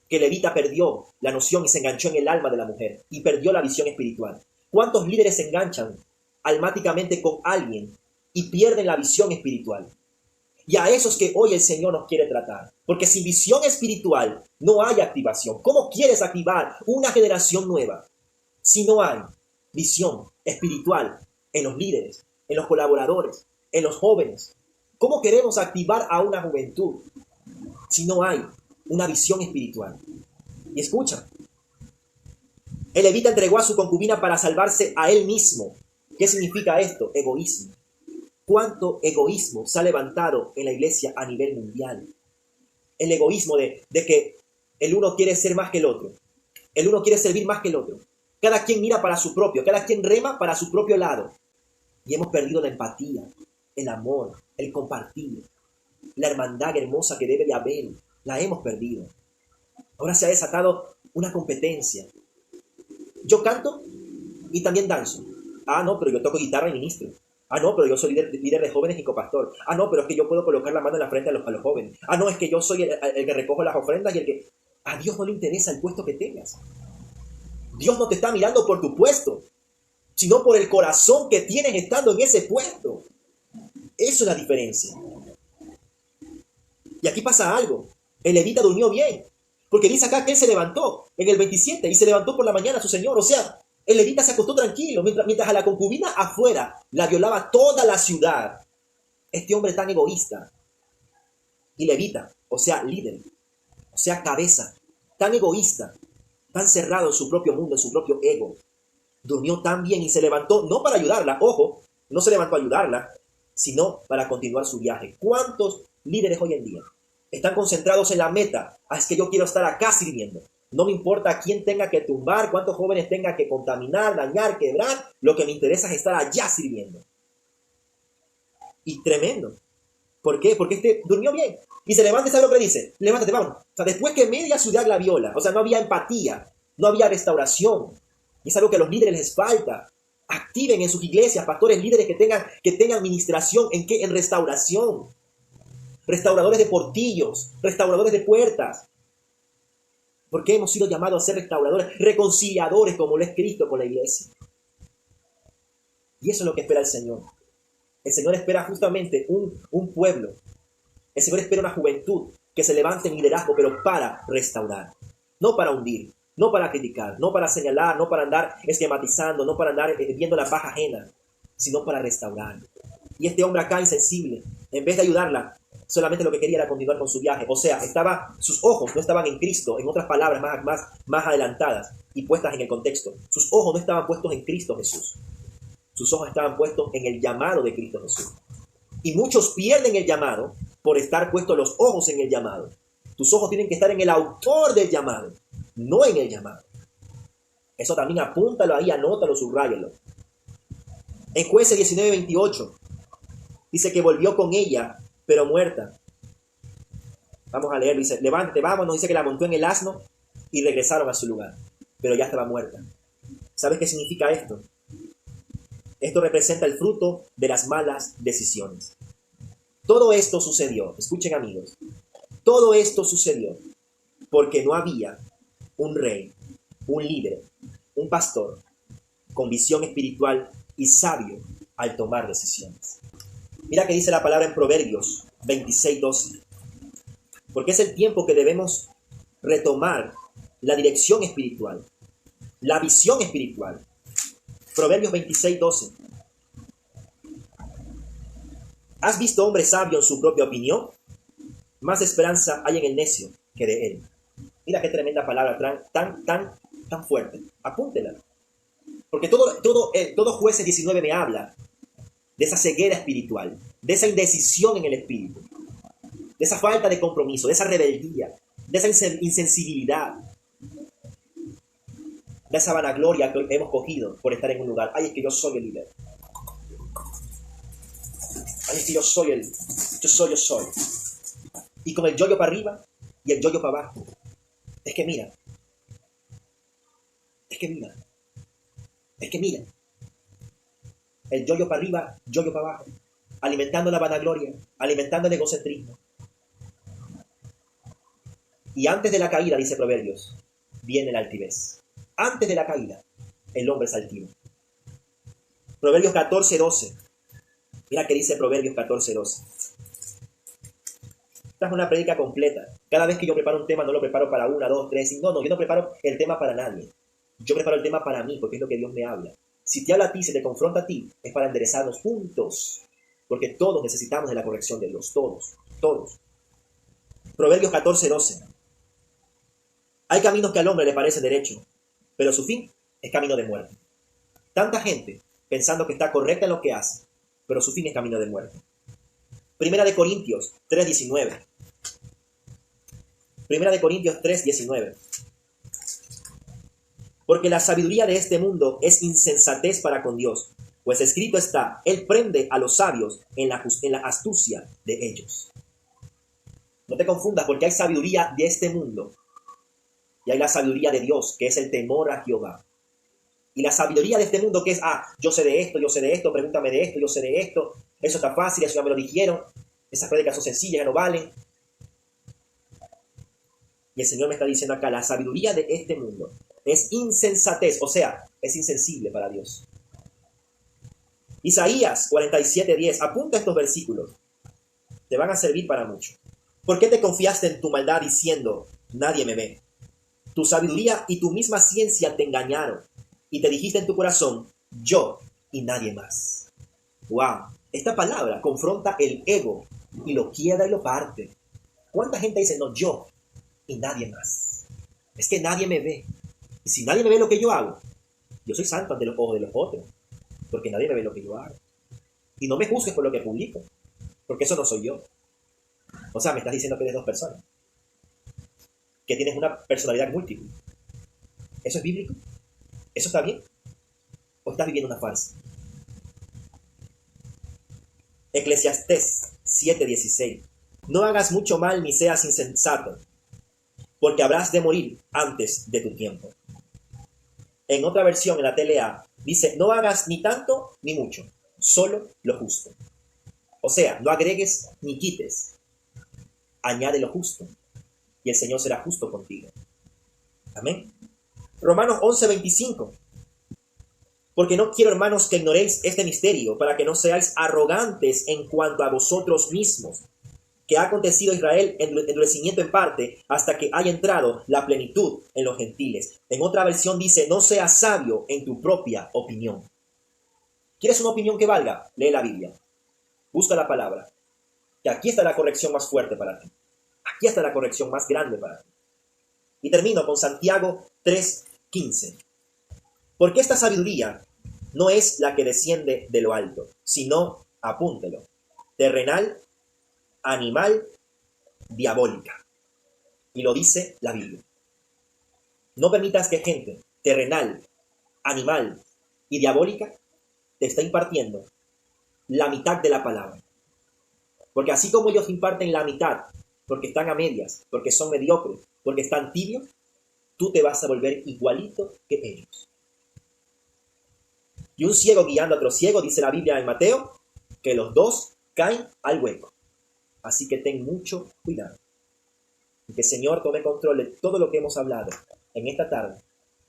que el levita perdió la noción y se enganchó en el alma de la mujer y perdió la visión espiritual. ¿Cuántos líderes se enganchan almáticamente con alguien y pierden la visión espiritual? Y a esos que hoy el Señor nos quiere tratar. Porque sin visión espiritual no hay activación. ¿Cómo quieres activar una generación nueva si no hay visión espiritual en los líderes, en los colaboradores, en los jóvenes? ¿Cómo queremos activar a una juventud si no hay una visión espiritual? Y escucha, el levita entregó a su concubina para salvarse a él mismo. ¿Qué significa esto? Egoísmo. ¿Cuánto egoísmo se ha levantado en la iglesia a nivel mundial? El egoísmo de que el uno quiere ser más que el otro. El uno quiere servir más que el otro. Cada quien mira para su propio, cada quien rema para su propio lado. Y hemos perdido la empatía, el amor, el compartir, la hermandad hermosa que debe de haber. La hemos perdido. Ahora se ha desatado una competencia. Yo canto y también danzo. Ah, no, pero yo toco guitarra y ministro. Ah, no, pero yo soy líder de jóvenes y copastor. Ah, no, pero es que yo puedo colocar la mano en la frente a los jóvenes. Ah, no, es que yo soy el que recojo las ofrendas y el que... A Dios no le interesa el puesto que tengas. Dios no te está mirando por tu puesto, sino por el corazón que tienes estando en ese puesto. Eso es la diferencia. Y aquí pasa algo. El levita durmió bien, porque dice acá que él se levantó en el 27 y se levantó por la mañana a su señor. O sea, el levita se acostó tranquilo, mientras a la concubina afuera la violaba toda la ciudad. Este hombre tan egoísta y levita, o sea, líder, o sea, cabeza, tan egoísta, tan cerrado en su propio mundo, en su propio ego, durmió tan bien y se levantó no para ayudarla, ojo, no se levantó a ayudarla, sino para continuar su viaje. ¿Cuántos líderes hoy en día están concentrados en la meta? Ah, es que yo quiero estar acá sirviendo. No me importa quién tenga que tumbar, cuántos jóvenes tenga que contaminar, dañar, quebrar. Lo que me interesa es estar allá sirviendo. Y tremendo. ¿Por qué? Porque este durmió bien. Y se levanta y sabe lo que le dice. Levántate, vámonos. O sea, después que media ciudad la viola. O sea, no había empatía. No había restauración. Y es algo que a los líderes les falta. Activen en sus iglesias, pastores, líderes que tengan administración. ¿En qué? En restauración. Restauradores de portillos. Restauradores de puertas. Porque hemos sido llamados a ser restauradores, reconciliadores, como lo es Cristo con la iglesia. Y eso es lo que espera el Señor. El Señor espera justamente un pueblo. El Señor espera una juventud que se levante en liderazgo, pero para restaurar, no para hundir. No para criticar, no para señalar, no para andar esquematizando, no para andar viendo la paja ajena, sino para restaurar. Y este hombre acá insensible, en vez de ayudarla, solamente lo que quería era continuar con su viaje. O sea, sus ojos no estaban en Cristo, en otras palabras más adelantadas y puestas en el contexto. Sus ojos no estaban puestos en Cristo Jesús. Sus ojos estaban puestos en el llamado de Cristo Jesús. Y muchos pierden el llamado por estar puestos los ojos en el llamado. Tus ojos tienen que estar en el autor del llamado, no en el llamado. Eso también apúntalo ahí, anótalo, subráyalo. En Jueces 19:28 dice que volvió con ella, pero muerta. Vamos a leerlo. Dice, levántate, vámonos. Dice que la montó en el asno y regresaron a su lugar, pero ya estaba muerta. ¿Sabes qué significa esto? Esto representa el fruto de las malas decisiones. Todo esto sucedió, escuchen amigos, todo esto sucedió porque no había un rey, un líder, un pastor con visión espiritual y sabio al tomar decisiones. Mira que dice la palabra en Proverbios 26:12, porque es el tiempo que debemos retomar la dirección espiritual, la visión espiritual. Proverbios 26:12. ¿Has visto hombre sabio en su propia opinión? Más esperanza hay en el necio que de él. Mira qué tremenda palabra, tan fuerte. Apúntela. Porque todo Jueces 19 me habla de esa ceguera espiritual, de esa indecisión en el espíritu, de esa falta de compromiso, de esa rebeldía, de esa insensibilidad, de esa vanagloria que hemos cogido por estar en un lugar. Ay, es que yo soy el líder. Ay, es que yo soy. Y con el yo-yo para arriba y el yo-yo para abajo. Es que mira. El yo-yo para arriba, yo-yo para abajo. Alimentando la vanagloria, alimentando el egocentrismo. Y antes de la caída, dice Proverbios, viene la altivez. Antes de la caída, el hombre es altivo. Proverbios 14:12. Mira que dice Proverbios 14:12. Esta es una prédica completa. Cada vez que yo preparo un tema, no lo preparo para 1, 2, 3. No, yo no preparo el tema para nadie. Yo preparo el tema para mí, porque es lo que Dios me habla. Si te habla a ti, si te confronta a ti, es para enderezarnos juntos. Porque todos necesitamos de la corrección de Dios. Todos. Proverbios 14:12. Hay caminos que al hombre le parecen derechos, pero su fin es camino de muerte. Tanta gente pensando que está correcta en lo que hace, pero su fin es camino de muerte. Primera de Corintios 3:19. Primera de Corintios 3:19. Porque la sabiduría de este mundo es insensatez para con Dios, pues escrito está, Él prende a los sabios en la astucia de ellos. No te confundas, porque hay sabiduría de este mundo y hay la sabiduría de Dios, que es el temor a Jehová. Y la sabiduría de este mundo, que es, yo sé de esto, pregúntame de esto, yo sé de esto, eso está fácil, eso ya me lo dijeron, esas prédicas son sencillas, ya no valen. Y el Señor me está diciendo acá, la sabiduría de este mundo es insensatez, o sea, es insensible para Dios. Isaías 47:10, apunta estos versículos, te van a servir para mucho. ¿Por qué te confiaste en tu maldad diciendo, nadie me ve? Tu sabiduría y tu misma ciencia te engañaron, y te dijiste en tu corazón, yo y nadie más. ¡Wow! Esta palabra confronta el ego y lo quiebra y lo parte. ¿Cuánta gente dice, no, yo y nadie más? Es que nadie me ve. Y si nadie me ve lo que yo hago, yo soy santo ante los ojos de los otros, porque nadie me ve lo que yo hago. Y no me juzgues por lo que publico, porque eso no soy yo. O sea, me estás diciendo que eres dos personas, que tienes una personalidad múltiple. ¿Eso es bíblico? ¿Eso está bien? ¿O estás viviendo una farsa? Eclesiastés 7:16. No hagas mucho mal ni seas insensato, porque habrás de morir antes de tu tiempo. En otra versión, en la TLA, dice, no hagas ni tanto ni mucho, solo lo justo. O sea, no agregues ni quites, añade lo justo, y el Señor será justo contigo. Amén. Romanos 11:25. Porque no quiero, hermanos, que ignoréis este misterio, para que no seáis arrogantes en cuanto a vosotros mismos, que ha acontecido a Israel endurecimiento en parte hasta que haya entrado la plenitud en los gentiles. En otra versión dice, no seas sabio en tu propia opinión. ¿Quieres una opinión que valga? Lee la Biblia. Busca la palabra. Que aquí está la corrección más fuerte para ti. Aquí está la corrección más grande para ti. Y termino con Santiago 3:15. Porque esta sabiduría no es la que desciende de lo alto, sino, apúntelo, terrenal, animal, diabólica. Y lo dice la Biblia. No permitas que gente terrenal, animal y diabólica te está impartiendo la mitad de la palabra. Porque así como ellos imparten la mitad, porque están a medias, porque son mediocres, porque están tibios, tú te vas a volver igualito que ellos. Y un ciego guiando a otro ciego, dice la Biblia en Mateo, que los dos caen al hueco. Así que ten mucho cuidado. Y que el Señor tome control de todo lo que hemos hablado en esta tarde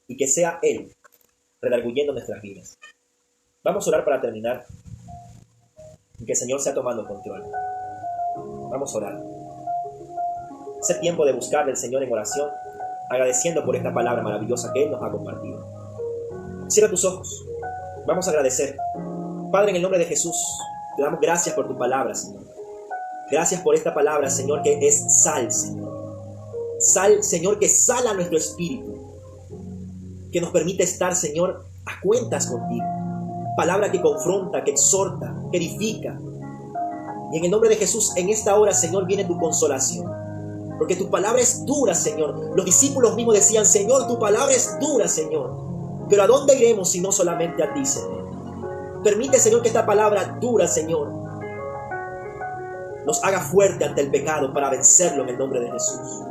y que sea Él redarguyendo nuestras vidas. Vamos a orar para terminar y que el Señor sea tomando control. Vamos a orar. Es el tiempo de buscar del Señor en oración, agradeciendo por esta palabra maravillosa que Él nos ha compartido. Cierra tus ojos. Vamos a agradecer. Padre, en el nombre de Jesús, te damos gracias por tu palabra, Señor. Gracias por esta palabra, Señor, que es sal, Señor. Sal, Señor, que sala nuestro espíritu. Que nos permite estar, Señor, a cuentas contigo. Palabra que confronta, que exhorta, que edifica. Y en el nombre de Jesús, en esta hora, Señor, viene tu consolación. Porque tu palabra es dura, Señor. Los discípulos mismos decían, Señor, tu palabra es dura, Señor. Pero ¿a dónde iremos si no solamente a ti, Señor? Permite, Señor, que esta palabra dura, Señor, nos haga fuerte ante el pecado para vencerlo en el nombre de Jesús.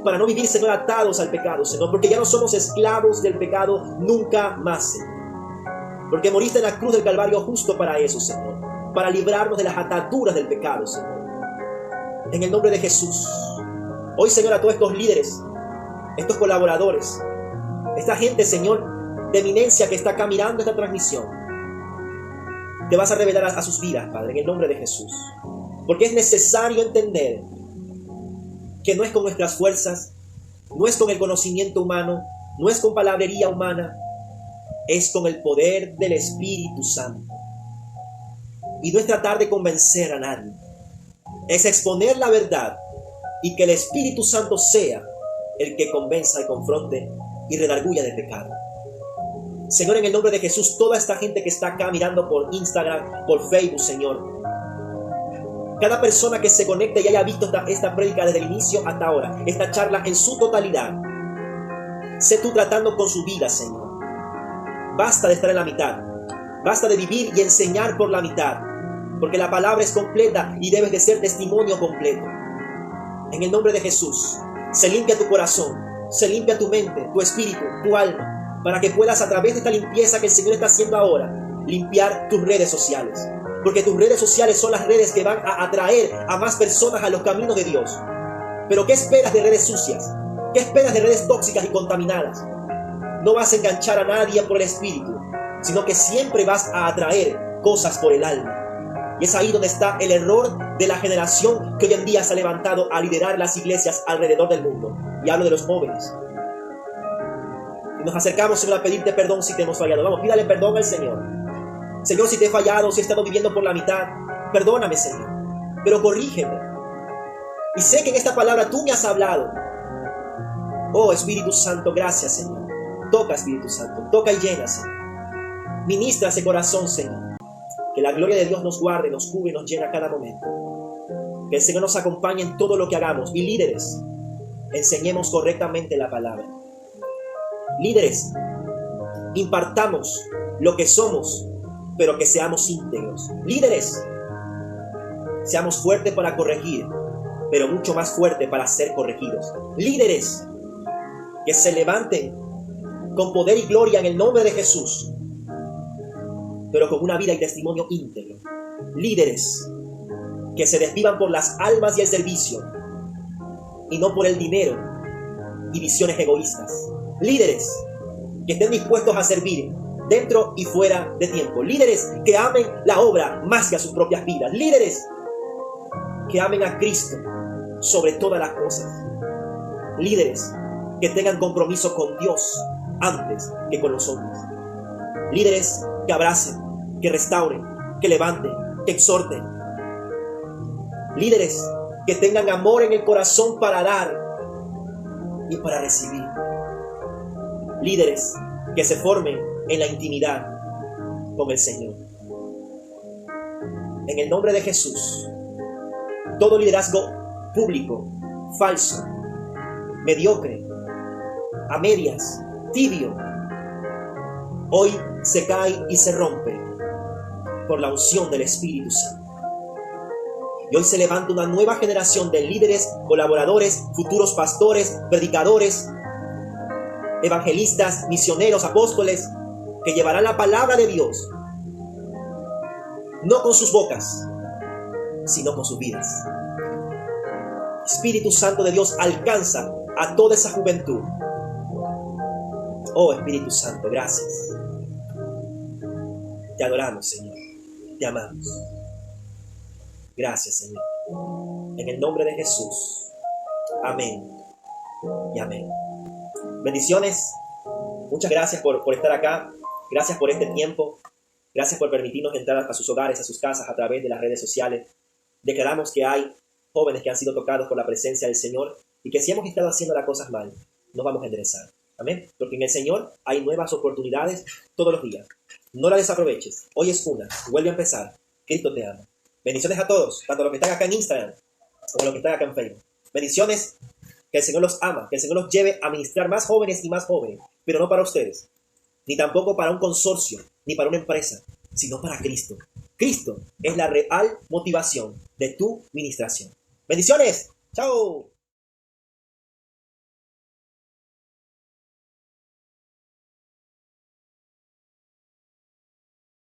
Para no vivir, Señor, atados al pecado, Señor, porque ya no somos esclavos del pecado nunca más, Señor. Porque moriste en la cruz del Calvario justo para eso, Señor. Para librarnos de las ataduras del pecado, Señor. En el nombre de Jesús. Hoy, Señor, a todos estos líderes, estos colaboradores, esta gente, Señor, de eminencia que está acá mirando esta transmisión, te vas a revelar a sus vidas, Padre, en el nombre de Jesús. Porque es necesario entender que no es con nuestras fuerzas, no es con el conocimiento humano, no es con palabrería humana, es con el poder del Espíritu Santo. Y no es tratar de convencer a nadie, es exponer la verdad y que el Espíritu Santo sea el que convenza y confronte y redarguya del pecado. Señor, en el nombre de Jesús, toda esta gente que está acá mirando por Instagram, por Facebook, Señor, cada persona que se conecte y haya visto esta prédica desde el inicio hasta ahora, esta charla en su totalidad, sé tú tratando con su vida, Señor. Basta de estar en la mitad, basta de vivir y enseñar por la mitad, porque la palabra es completa y debes de ser testimonio completo. En el nombre de Jesús, se limpia tu corazón, se limpia tu mente, tu espíritu, tu alma, para que puedas, a través de esta limpieza que el Señor está haciendo ahora, limpiar tus redes sociales. Porque tus redes sociales son las redes que van a atraer a más personas a los caminos de Dios. Pero ¿qué esperas de redes sucias? ¿Qué esperas de redes tóxicas y contaminadas? No vas a enganchar a nadie por el espíritu, sino que siempre vas a atraer cosas por el alma. Y es ahí donde está el error de la generación que hoy en día se ha levantado a liderar las iglesias alrededor del mundo. Y hablo de los jóvenes. Y nos acercamos, Señor, a pedirte perdón si te hemos fallado. Vamos, pídale perdón al Señor. Señor, si te he fallado, si he estado viviendo por la mitad, perdóname, Señor, pero corrígeme. Y sé que en esta palabra tú me has hablado. Oh, Espíritu Santo, gracias, Señor. Toca, Espíritu Santo, toca y llena, Señor. Ministra ese corazón, Señor. Que la gloria de Dios nos guarde, nos cubre y nos llena a cada momento. Que el Señor nos acompañe en todo lo que hagamos. Y líderes, enseñemos correctamente la palabra. Líderes, impartamos lo que somos, pero que seamos íntegros. Líderes, seamos fuertes para corregir, pero mucho más fuertes para ser corregidos. Líderes, que se levanten con poder y gloria en el nombre de Jesús, pero con una vida y testimonio íntegro. Líderes, que se desvivan por las almas y el servicio, y no por el dinero y visiones egoístas. Líderes, que estén dispuestos a servir dentro y fuera de tiempo. Líderes que amen la obra más que a sus propias vidas. Líderes que amen a Cristo sobre todas las cosas. Líderes que tengan compromiso con Dios antes que con los hombres. Líderes que abracen, que restauren, que levanten, que exhorten. Líderes que tengan amor en el corazón para dar y para recibir. Líderes que se formen en la intimidad con el Señor. En el nombre de Jesús, todo liderazgo público, falso, mediocre, a medias, tibio, hoy se cae y se rompe por la unción del Espíritu Santo. Y hoy se levanta una nueva generación de líderes, colaboradores, futuros pastores, predicadores, evangelistas, misioneros, apóstoles, que llevarán la palabra de Dios, no con sus bocas, sino con sus vidas. Espíritu Santo de Dios, alcanza a toda esa juventud. Oh Espíritu Santo, gracias. Te adoramos, Señor. Te amamos. Gracias, Señor. En el nombre de Jesús. Amén y amén. Bendiciones. Muchas gracias por estar acá. Gracias por este tiempo. Gracias por permitirnos entrar a sus hogares, a sus casas, a través de las redes sociales. Declaramos que hay jóvenes que han sido tocados por la presencia del Señor y que si hemos estado haciendo las cosas mal, nos vamos a enderezar. Amén. Porque en el Señor hay nuevas oportunidades todos los días. No la desaproveches. Hoy es una. Vuelve a empezar. Cristo te ama. Bendiciones a todos, tanto los que están acá en Instagram como los que están acá en Facebook. Bendiciones. Que el Señor los ama. Que el Señor los lleve a ministrar más jóvenes y más jóvenes. Pero no para ustedes. Ni tampoco para un consorcio. Ni para una empresa. Sino para Cristo. Cristo es la real motivación de tu ministración. Bendiciones. Chao.